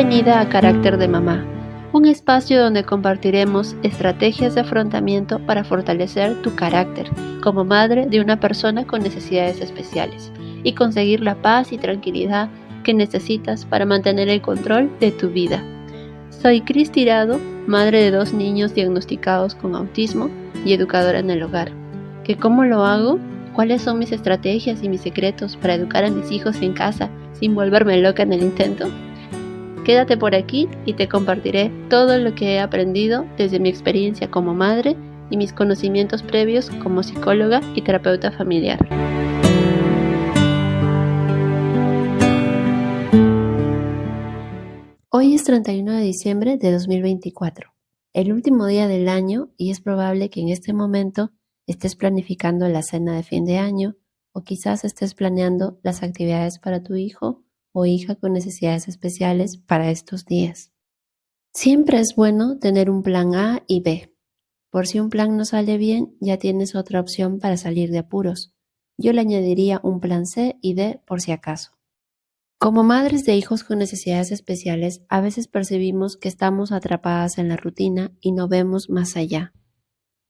Bienvenida a Carácter de Mamá, un espacio donde compartiremos estrategias de afrontamiento para fortalecer tu carácter como madre de una persona con necesidades especiales y conseguir la paz y tranquilidad que necesitas para mantener el control de tu vida. Soy Cris Tirado, madre de 2 niños diagnosticados con autismo y educadora en el hogar. ¿Cómo lo hago? ¿Cuáles son mis estrategias y mis secretos para educar a mis hijos en casa sin volverme loca en el intento? Quédate por aquí y te compartiré todo lo que he aprendido desde mi experiencia como madre y mis conocimientos previos como psicóloga y terapeuta familiar. Hoy es 31 de diciembre de 2024, el último día del año, y es probable que en este momento estés planificando la cena de fin de año o quizás estés planeando las actividades para tu hijo o hija con necesidades especiales para estos días. Siempre es bueno tener un plan A y B. Por si un plan no sale bien, ya tienes otra opción para salir de apuros. Yo le añadiría un plan C y D por si acaso. Como madres de hijos con necesidades especiales, a veces percibimos que estamos atrapadas en la rutina y no vemos más allá.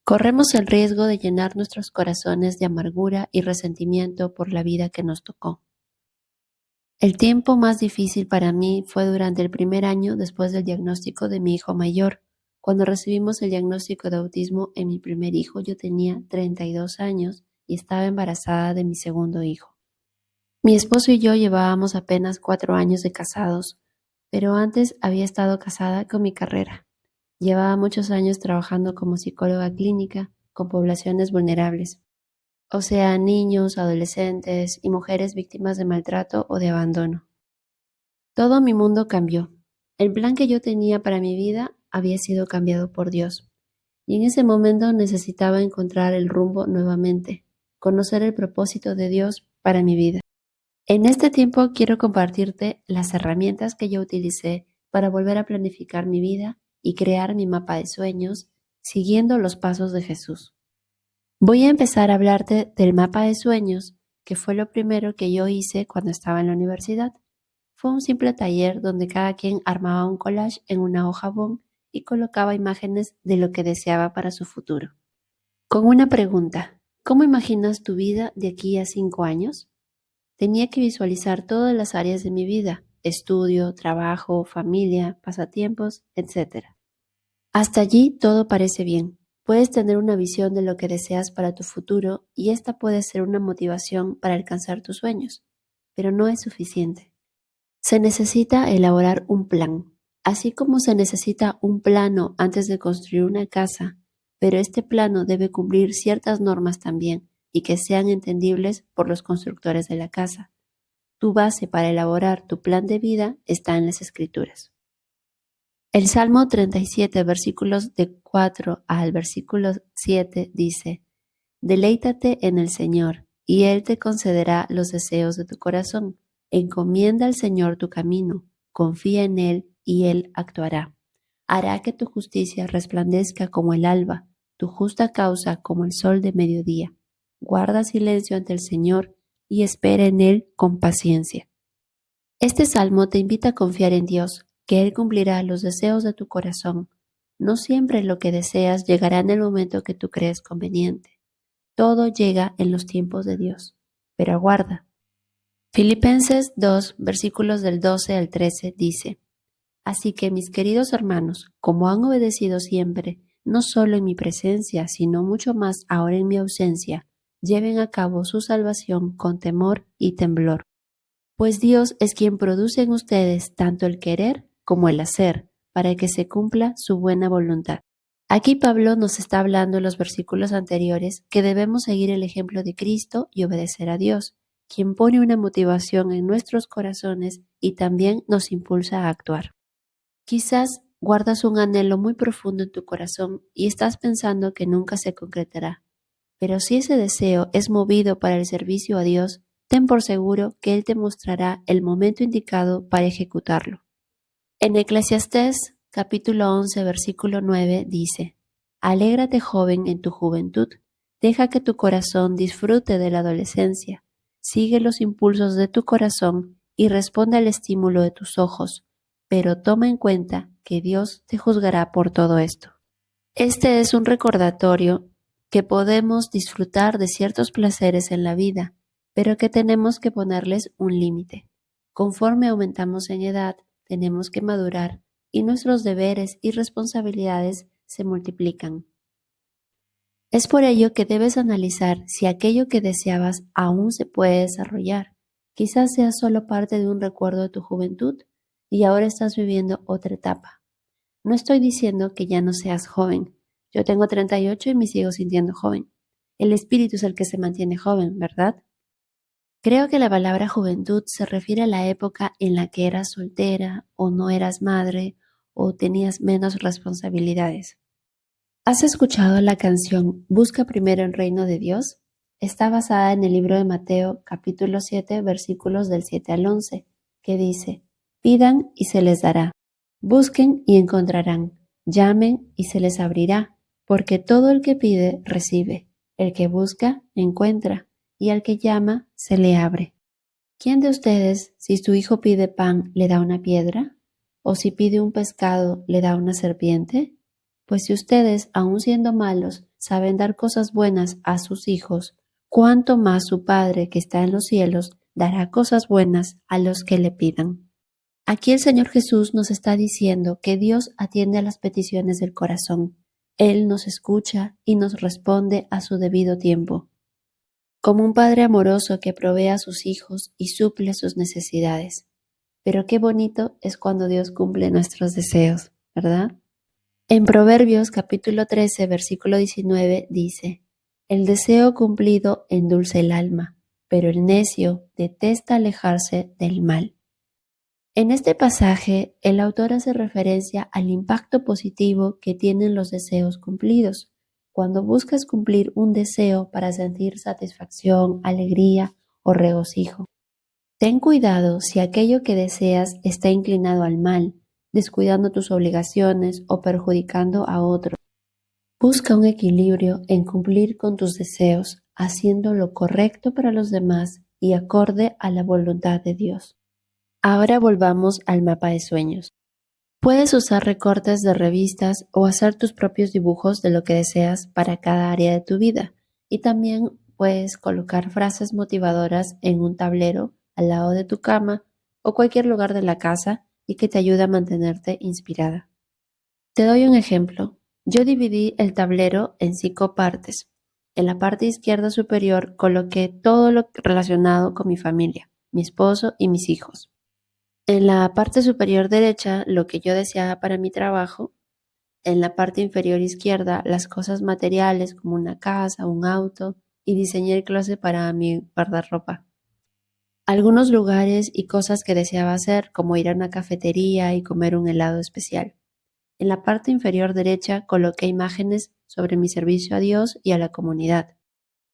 Corremos el riesgo de llenar nuestros corazones de amargura y resentimiento por la vida que nos tocó. El tiempo más difícil para mí fue durante el primer año después del diagnóstico de mi hijo mayor. Cuando recibimos el diagnóstico de autismo en mi primer hijo, yo tenía 32 años y estaba embarazada de mi segundo hijo. Mi esposo y yo llevábamos apenas 4 años de casados, pero antes había estado casada con mi carrera. Llevaba muchos años trabajando como psicóloga clínica con poblaciones vulnerables, o sea, niños, adolescentes y mujeres víctimas de maltrato o de abandono. Todo mi mundo cambió. El plan que yo tenía para mi vida había sido cambiado por Dios, y en ese momento necesitaba encontrar el rumbo nuevamente, conocer el propósito de Dios para mi vida. En este tiempo quiero compartirte las herramientas que yo utilicé para volver a planificar mi vida y crear mi mapa de sueños siguiendo los pasos de Jesús. Voy a empezar a hablarte del mapa de sueños, que fue lo primero que yo hice cuando estaba en la universidad. Fue un simple taller donde cada quien armaba un collage en una hoja bond y colocaba imágenes de lo que deseaba para su futuro. Con una pregunta: ¿cómo imaginas tu vida de aquí a 5 años? Tenía que visualizar todas las áreas de mi vida: estudio, trabajo, familia, pasatiempos, etc. Hasta allí todo parece bien. Puedes tener una visión de lo que deseas para tu futuro y esta puede ser una motivación para alcanzar tus sueños, pero no es suficiente. Se necesita elaborar un plan, así como se necesita un plano antes de construir una casa, pero este plano debe cumplir ciertas normas también y que sean entendibles por los constructores de la casa. Tu base para elaborar tu plan de vida está en las Escrituras. El Salmo 37, versículos de 4 al versículo 7 dice: Deleítate en el Señor, y Él te concederá los deseos de tu corazón. Encomienda al Señor tu camino, confía en Él, y Él actuará. Hará que tu justicia resplandezca como el alba, tu justa causa como el sol de mediodía. Guarda silencio ante el Señor y espera en Él con paciencia. Este salmo te invita a confiar en Dios, que Él cumplirá los deseos de tu corazón. No siempre lo que deseas llegará en el momento que tú crees conveniente. Todo llega en los tiempos de Dios, pero aguarda. Filipenses 2, versículos del 12 al 13 dice: Así que, mis queridos hermanos, como han obedecido siempre, no solo en mi presencia, sino mucho más ahora en mi ausencia, lleven a cabo su salvación con temor y temblor. Pues Dios es quien produce en ustedes tanto el querer como el hacer, para que se cumpla su buena voluntad. Aquí Pablo nos está hablando en los versículos anteriores que debemos seguir el ejemplo de Cristo y obedecer a Dios, quien pone una motivación en nuestros corazones y también nos impulsa a actuar. Quizás guardas un anhelo muy profundo en tu corazón y estás pensando que nunca se concretará, pero si ese deseo es movido para el servicio a Dios, ten por seguro que Él te mostrará el momento indicado para ejecutarlo. En Eclesiastés capítulo 11, versículo 9 dice: Alégrate, joven, en tu juventud, deja que tu corazón disfrute de la adolescencia, sigue los impulsos de tu corazón y responde al estímulo de tus ojos. pero toma en cuenta que Dios te juzgará por todo esto. Este es un recordatorio que podemos disfrutar de ciertos placeres en la vida, pero que tenemos que ponerles un límite. Conforme aumentamos en edad, tenemos que madurar y nuestros deberes y responsabilidades se multiplican. Es por ello que debes analizar si aquello que deseabas aún se puede desarrollar. Quizás sea solo parte de un recuerdo de tu juventud y ahora estás viviendo otra etapa. No estoy diciendo que ya no seas joven. Yo tengo 38 y me sigo sintiendo joven. El espíritu es el que se mantiene joven, ¿verdad? Creo que la palabra juventud se refiere a la época en la que eras soltera o no eras madre o tenías menos responsabilidades. ¿Has escuchado la canción Busca primero el reino de Dios? Está basada en el libro de Mateo, capítulo 7, versículos del 7 al 11, que dice: Pidan y se les dará, busquen y encontrarán, llamen y se les abrirá, porque todo el que pide, recibe, el que busca, encuentra, y al que llama, se le abre. ¿Quién de ustedes, si su hijo pide pan, le da una piedra? ¿O si pide un pescado, le da una serpiente? Pues si ustedes, aun siendo malos, saben dar cosas buenas a sus hijos, ¿cuánto más su Padre que está en los cielos dará cosas buenas a los que le pidan? Aquí el Señor Jesús nos está diciendo que Dios atiende a las peticiones del corazón. Él nos escucha y nos responde a su debido tiempo, como un padre amoroso que provee a sus hijos y suple sus necesidades. Pero qué bonito es cuando Dios cumple nuestros deseos, ¿verdad? En Proverbios capítulo 13, versículo 19 dice: El deseo cumplido endulza el alma, pero el necio detesta alejarse del mal. En este pasaje, el autor hace referencia al impacto positivo que tienen los deseos cumplidos. Cuando buscas cumplir un deseo para sentir satisfacción, alegría o regocijo. Ten cuidado si aquello que deseas está inclinado al mal, descuidando tus obligaciones o perjudicando a otros. Busca un equilibrio en cumplir con tus deseos, haciendo lo correcto para los demás y acorde a la voluntad de Dios. Ahora volvamos al mapa de sueños. Puedes usar recortes de revistas o hacer tus propios dibujos de lo que deseas para cada área de tu vida. Y también puedes colocar frases motivadoras en un tablero al lado de tu cama o cualquier lugar de la casa y que te ayude a mantenerte inspirada. Te doy un ejemplo. Yo dividí el tablero en 5 partes. En la parte izquierda superior coloqué todo lo relacionado con mi familia, mi esposo y mis hijos. En la parte superior derecha, lo que yo deseaba para mi trabajo. En la parte inferior izquierda, las cosas materiales como una casa, un auto, y diseñé el closet para mi guardarropa. Algunos lugares y cosas que deseaba hacer, como ir a una cafetería y comer un helado especial. En la parte inferior derecha coloqué imágenes sobre mi servicio a Dios y a la comunidad,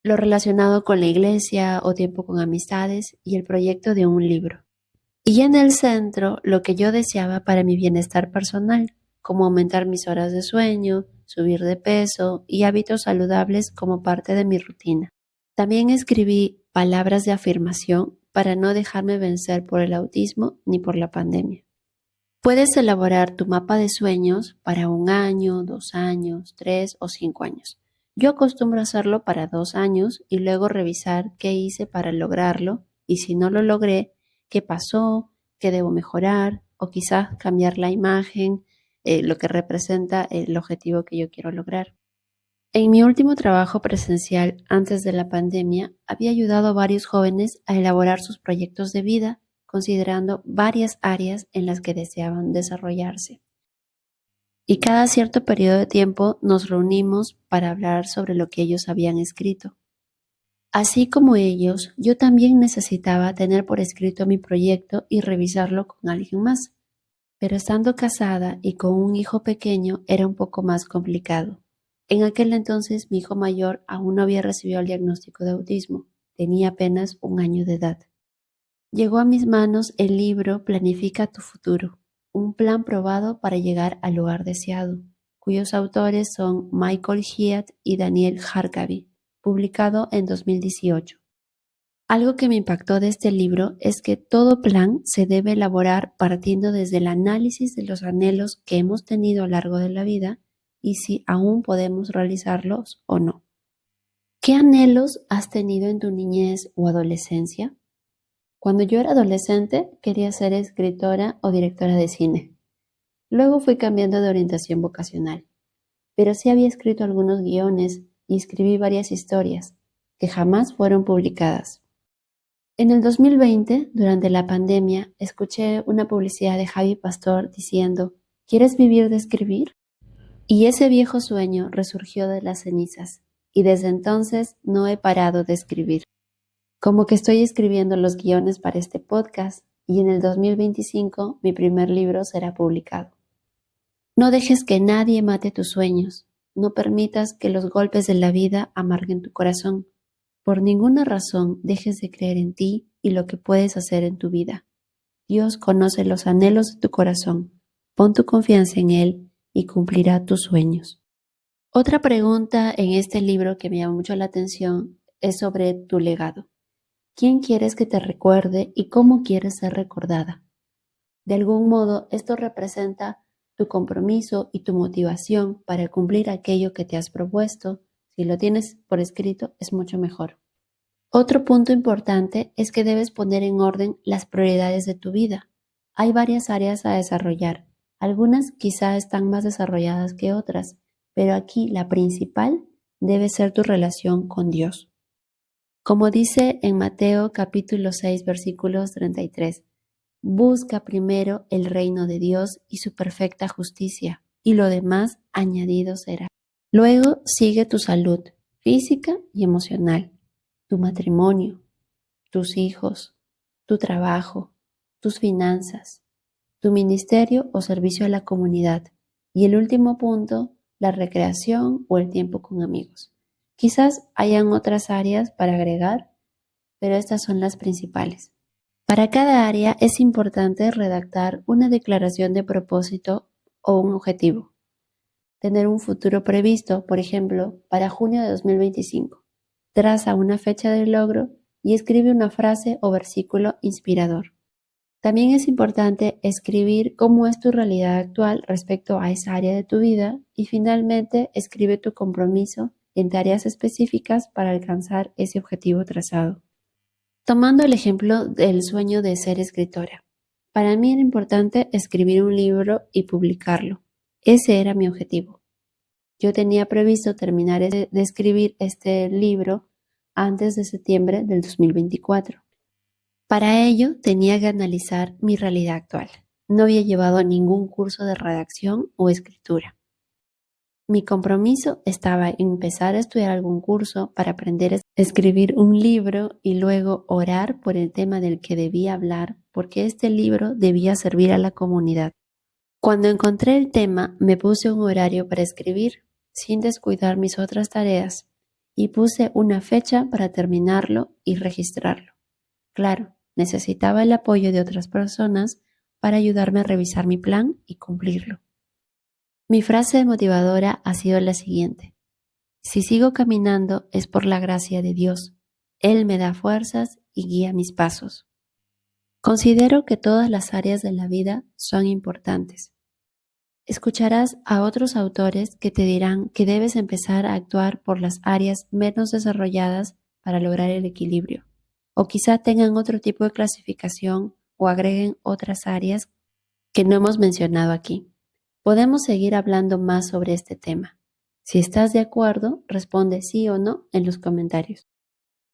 lo relacionado con la iglesia o tiempo con amistades y el proyecto de un libro. Y en el centro, lo que yo deseaba para mi bienestar personal, como aumentar mis horas de sueño, subir de peso y hábitos saludables como parte de mi rutina. También escribí palabras de afirmación para no dejarme vencer por el autismo ni por la pandemia. Puedes elaborar tu mapa de sueños para 1 año, 2 años, 3 o 5 años. Yo acostumbro a hacerlo para 2 años y luego revisar qué hice para lograrlo y si no lo logré, qué pasó, qué debo mejorar o quizás cambiar la imagen, lo que representa el objetivo que yo quiero lograr. En mi último trabajo presencial antes de la pandemia, había ayudado a varios jóvenes a elaborar sus proyectos de vida, considerando varias áreas en las que deseaban desarrollarse. Y cada cierto periodo de tiempo nos reunimos para hablar sobre lo que ellos habían escrito. Así como ellos, yo también necesitaba tener por escrito mi proyecto y revisarlo con alguien más. Pero estando casada y con un hijo pequeño era un poco más complicado. En aquel entonces mi hijo mayor aún no había recibido el diagnóstico de autismo, tenía apenas 1 año de edad. Llegó a mis manos el libro Planifica tu futuro, un plan probado para llegar al lugar deseado, cuyos autores son Michael Hyatt y Daniel Harkavy, publicado en 2018. Algo que me impactó de este libro es que todo plan se debe elaborar partiendo desde el análisis de los anhelos que hemos tenido a lo largo de la vida y si aún podemos realizarlos o no. ¿Qué anhelos has tenido en tu niñez o adolescencia? Cuando yo era adolescente quería ser escritora o directora de cine. Luego fui cambiando de orientación vocacional, pero sí había escrito algunos guiones y escribí varias historias que jamás fueron publicadas. En el 2020, durante la pandemia, escuché una publicidad de Javi Pastor diciendo, ¿quieres vivir de escribir? Y ese viejo sueño resurgió de las cenizas, y desde entonces no he parado de escribir. Como que estoy escribiendo los guiones para este podcast, y en el 2025 mi primer libro será publicado. No dejes que nadie mate tus sueños, no permitas que los golpes de la vida amarguen tu corazón. Por ninguna razón dejes de creer en ti y lo que puedes hacer en tu vida. Dios conoce los anhelos de tu corazón. Pon tu confianza en Él y cumplirá tus sueños. Otra pregunta en este libro que me llama mucho la atención es sobre tu legado. ¿Quién quieres que te recuerde y cómo quieres ser recordada? De algún modo, esto representa tu compromiso y tu motivación para cumplir aquello que te has propuesto. Si lo tienes por escrito, es mucho mejor. Otro punto importante es que debes poner en orden las prioridades de tu vida. Hay varias áreas a desarrollar. Algunas quizá están más desarrolladas que otras, pero aquí la principal debe ser tu relación con Dios. Como dice en Mateo capítulo 6 versículos 33, busca primero el reino de Dios y su perfecta justicia, y lo demás añadido será. Luego sigue tu salud física y emocional, tu matrimonio, tus hijos, tu trabajo, tus finanzas, tu ministerio o servicio a la comunidad. Y el último punto, la recreación o el tiempo con amigos. Quizás hayan otras áreas para agregar, pero estas son las principales. Para cada área es importante redactar una declaración de propósito o un objetivo. Tener un futuro previsto, por ejemplo, para junio de 2025. Traza una fecha de logro y escribe una frase o versículo inspirador. También es importante escribir cómo es tu realidad actual respecto a esa área de tu vida y finalmente escribe tu compromiso en tareas específicas para alcanzar ese objetivo trazado. Tomando el ejemplo del sueño de ser escritora. Para mí era importante escribir un libro y publicarlo. Ese era mi objetivo. Yo tenía previsto terminar de escribir este libro antes de septiembre del 2024. Para ello tenía que analizar mi realidad actual. No había llevado ningún curso de redacción o escritura. Mi compromiso estaba en empezar a estudiar algún curso para aprender a escribir un libro y luego orar por el tema del que debía hablar, porque este libro debía servir a la comunidad. Cuando encontré el tema, me puse un horario para escribir, sin descuidar mis otras tareas, y puse una fecha para terminarlo y registrarlo. Claro, necesitaba el apoyo de otras personas para ayudarme a revisar mi plan y cumplirlo. Mi frase motivadora ha sido la siguiente: si sigo caminando es por la gracia de Dios. Él me da fuerzas y guía mis pasos. Considero que todas las áreas de la vida son importantes. Escucharás a otros autores que te dirán que debes empezar a actuar por las áreas menos desarrolladas para lograr el equilibrio, o quizá tengan otro tipo de clasificación o agreguen otras áreas que no hemos mencionado aquí. Podemos seguir hablando más sobre este tema. Si estás de acuerdo, responde sí o no en los comentarios.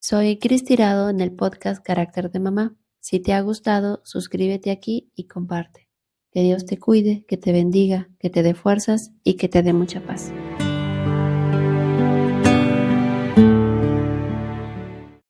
Soy Cris Tirado en el podcast Carácter de Mamá. Si te ha gustado, suscríbete aquí y comparte. Que Dios te cuide, que te bendiga, que te dé fuerzas y que te dé mucha paz.